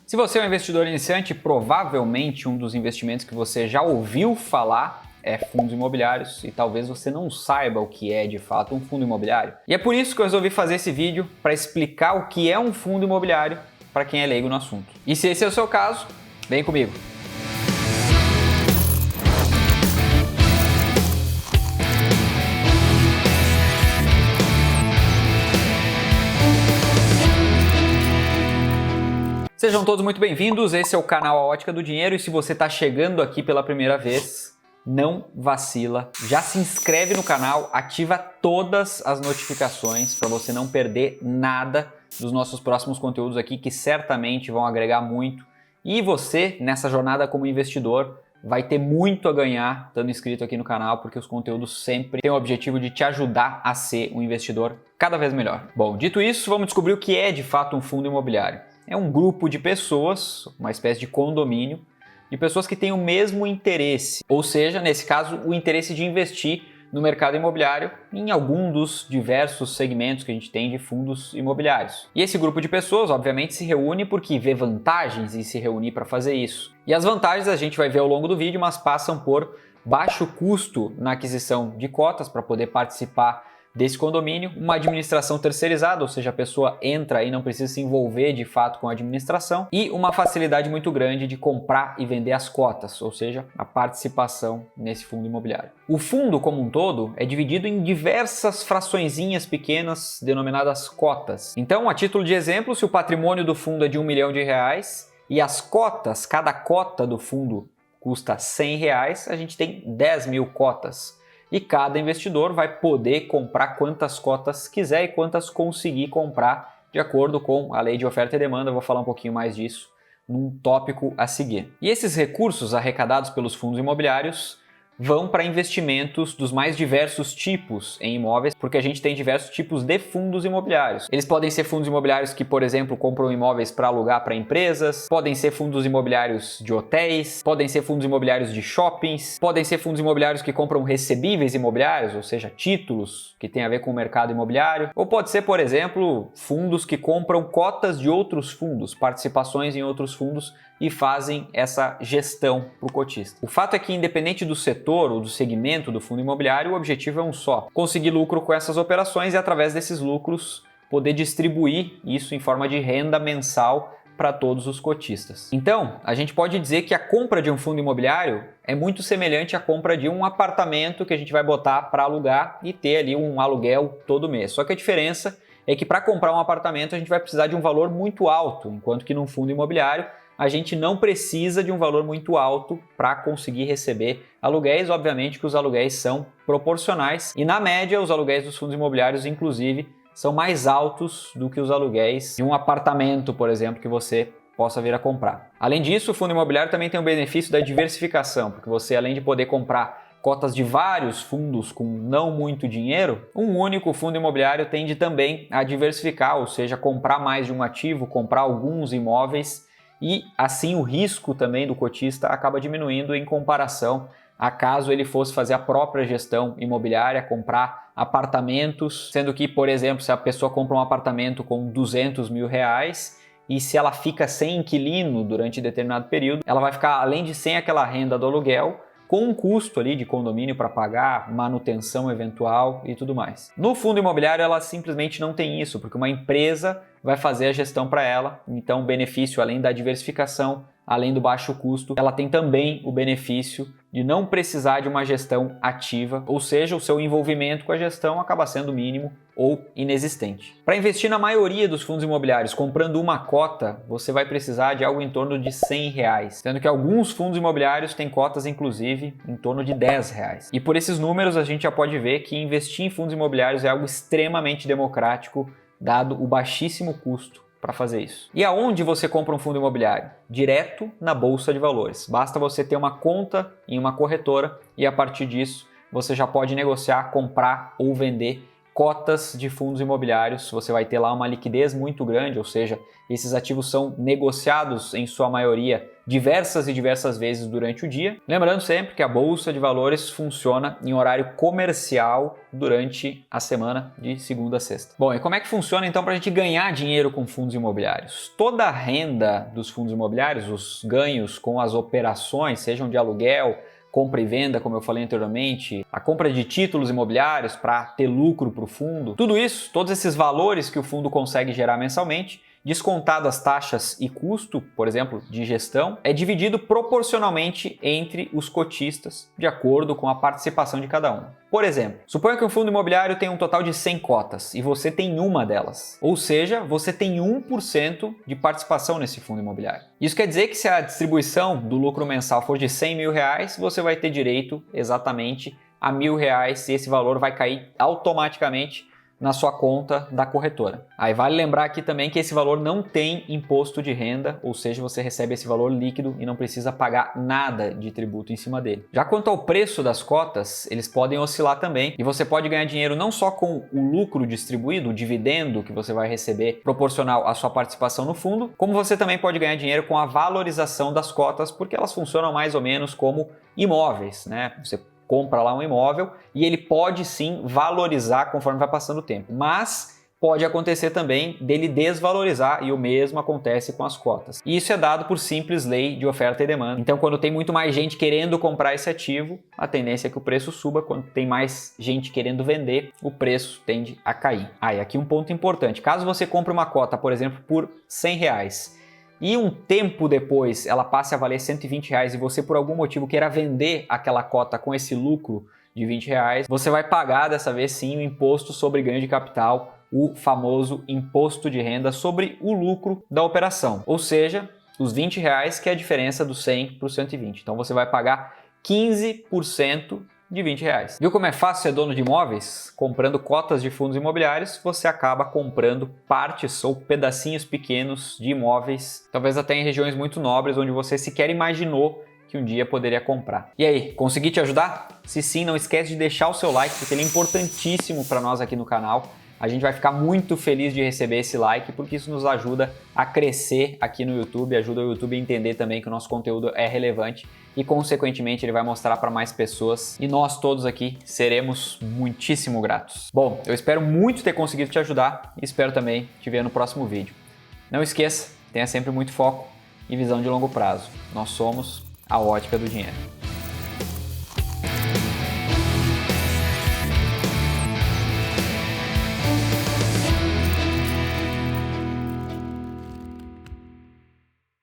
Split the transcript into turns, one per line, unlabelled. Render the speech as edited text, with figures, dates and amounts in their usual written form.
Se você é um investidor iniciante, provavelmente um dos investimentos que você já ouviu falar é fundos imobiliários e talvez você não saiba o que é de fato um fundo imobiliário. E é por isso que eu resolvi fazer esse vídeo para explicar o que é um fundo imobiliário para quem é leigo no assunto. E se esse é o seu caso, vem comigo. Sejam todos muito bem-vindos, esse é o canal A Ótica do Dinheiro e se você está chegando aqui pela primeira vez, não vacila, já se inscreve no canal, ativa todas as notificações para você não perder nada dos nossos próximos conteúdos aqui que certamente vão agregar muito e você, nessa jornada como investidor, vai ter muito a ganhar estando inscrito aqui no canal porque os conteúdos sempre têm o objetivo de te ajudar a ser um investidor cada vez melhor. Bom, dito isso, vamos descobrir o que é de fato um fundo imobiliário. É um grupo de pessoas, uma espécie de condomínio, de pessoas que têm o mesmo interesse, ou seja, nesse caso, o interesse de investir no mercado imobiliário em algum dos diversos segmentos que a gente tem de fundos imobiliários. E esse grupo de pessoas, obviamente, se reúne porque vê vantagens em se reunir para fazer isso. E as vantagens a gente vai ver ao longo do vídeo, mas passam por baixo custo na aquisição de cotas para poder participar desse condomínio, uma administração terceirizada, ou seja, a pessoa entra e não precisa se envolver de fato com a administração, e uma facilidade muito grande de comprar e vender as cotas, ou seja, a participação nesse fundo imobiliário. O fundo como um todo é dividido em diversas fraçõezinhas pequenas denominadas cotas. Então, a título de exemplo, se o patrimônio do fundo é de R$1 milhão e as cotas, cada cota do fundo custa R$100, a gente tem 10 mil cotas. E cada investidor vai poder comprar quantas cotas quiser e quantas conseguir comprar de acordo com a lei de oferta e demanda. Eu vou falar um pouquinho mais disso num tópico a seguir. E esses recursos arrecadados pelos fundos imobiliários vão para investimentos dos mais diversos tipos em imóveis, porque a gente tem diversos tipos de fundos imobiliários. Eles podem ser fundos imobiliários que, por exemplo, compram imóveis para alugar para empresas, podem ser fundos imobiliários de hotéis, podem ser fundos imobiliários de shoppings, podem ser fundos imobiliários que compram recebíveis imobiliários, ou seja, títulos que têm a ver com o mercado imobiliário, ou pode ser, por exemplo, fundos que compram cotas de outros fundos, participações em outros fundos e fazem essa gestão para o cotista. O fato é que, independente do setor ou do segmento do fundo imobiliário, o objetivo é um só: conseguir lucro com essas operações e, através desses lucros, poder distribuir isso em forma de renda mensal para todos os cotistas. Então, a gente pode dizer que a compra de um fundo imobiliário é muito semelhante à compra de um apartamento que a gente vai botar para alugar e ter ali um aluguel todo mês. Só que a diferença é que para comprar um apartamento a gente vai precisar de um valor muito alto, enquanto que num fundo imobiliário a gente não precisa de um valor muito alto para conseguir receber aluguéis. Obviamente que os aluguéis são proporcionais e, na média, os aluguéis dos fundos imobiliários, inclusive, são mais altos do que os aluguéis de um apartamento, por exemplo, que você possa vir a comprar. Além disso, o fundo imobiliário também tem o benefício da diversificação, porque você, além de poder comprar cotas de vários fundos com não muito dinheiro, um único fundo imobiliário tende também a diversificar, ou seja, comprar mais de um ativo, comprar alguns imóveis, e assim o risco também do cotista acaba diminuindo em comparação a caso ele fosse fazer a própria gestão imobiliária, comprar apartamentos, sendo que, por exemplo, se a pessoa compra um apartamento com R$200 mil e se ela fica sem inquilino durante determinado período, ela vai ficar, além de sem aquela renda do aluguel, com um custo ali de condomínio para pagar, manutenção eventual e tudo mais. No fundo imobiliário ela simplesmente não tem isso, porque uma empresa vai fazer a gestão para ela, então o benefício, além da diversificação, além do baixo custo, ela tem também o benefício de não precisar de uma gestão ativa, ou seja, o seu envolvimento com a gestão acaba sendo mínimo ou inexistente. Para investir na maioria dos fundos imobiliários, comprando uma cota, você vai precisar de algo em torno de R$100, sendo que alguns fundos imobiliários têm cotas, inclusive, em torno de R$10. E por esses números, a gente já pode ver que investir em fundos imobiliários é algo extremamente democrático, dado o baixíssimo custo para fazer isso. E aonde você compra um fundo imobiliário? Direto na Bolsa de Valores. Basta você ter uma conta em uma corretora e a partir disso você já pode negociar, comprar ou vender cotas de fundos imobiliários. Você vai ter lá uma liquidez muito grande, ou seja, esses ativos são negociados em sua maioria diversas e diversas vezes durante o dia. Lembrando sempre que a Bolsa de Valores funciona em horário comercial durante a semana de segunda a sexta. Bom, e como é que funciona então para a gente ganhar dinheiro com fundos imobiliários? Toda a renda dos fundos imobiliários, os ganhos com as operações, sejam de aluguel, compra e venda, como eu falei anteriormente, a compra de títulos imobiliários para ter lucro para o fundo, tudo isso, todos esses valores que o fundo consegue gerar mensalmente, descontado as taxas e custo, por exemplo, de gestão, é dividido proporcionalmente entre os cotistas, de acordo com a participação de cada um. Por exemplo, suponha que um fundo imobiliário tem um total de 100 cotas e você tem uma delas. Ou seja, você tem 1% de participação nesse fundo imobiliário. Isso quer dizer que se a distribuição do lucro mensal for de 100 mil reais, você vai ter direito exatamente a R$1.000 e esse valor vai cair automaticamente na sua conta da corretora. Aí vale lembrar aqui também que esse valor não tem imposto de renda, ou seja, você recebe esse valor líquido e não precisa pagar nada de tributo em cima dele. Já quanto ao preço das cotas, eles podem oscilar também e você pode ganhar dinheiro não só com o lucro distribuído, o dividendo que você vai receber proporcional à sua participação no fundo, como você também pode ganhar dinheiro com a valorização das cotas, porque elas funcionam mais ou menos como imóveis, né? Você compra lá um imóvel e ele pode sim valorizar conforme vai passando o tempo, mas pode acontecer também dele desvalorizar e o mesmo acontece com as cotas. E isso é dado por simples lei de oferta e demanda. Então, quando tem muito mais gente querendo comprar esse ativo, a tendência é que o preço suba. Quando tem mais gente querendo vender, o preço tende a cair. E aqui um ponto importante. Caso você compre uma cota, por exemplo, por R$100, e um tempo depois ela passe a valer R$120 e você por algum motivo queira vender aquela cota com esse lucro de R$20, você vai pagar dessa vez sim o imposto sobre ganho de capital, o famoso imposto de renda sobre o lucro da operação. Ou seja, os R$20 que é a diferença do 100 para o 120. Então você vai pagar 15% de R$20. Viu como é fácil ser dono de imóveis? Comprando cotas de fundos imobiliários, você acaba comprando partes ou pedacinhos pequenos de imóveis, talvez até em regiões muito nobres, onde você sequer imaginou que um dia poderia comprar. E aí, consegui te ajudar? Se sim, não esquece de deixar o seu like, porque ele é importantíssimo para nós aqui no canal. A gente vai ficar muito feliz de receber esse like, porque isso nos ajuda a crescer aqui no YouTube, ajuda o YouTube a entender também que o nosso conteúdo é relevante e, consequentemente, ele vai mostrar para mais pessoas e nós todos aqui seremos muitíssimo gratos. Bom, eu espero muito ter conseguido te ajudar e espero também te ver no próximo vídeo. Não esqueça, tenha sempre muito foco e visão de longo prazo. Nós somos a Ótica do Dinheiro.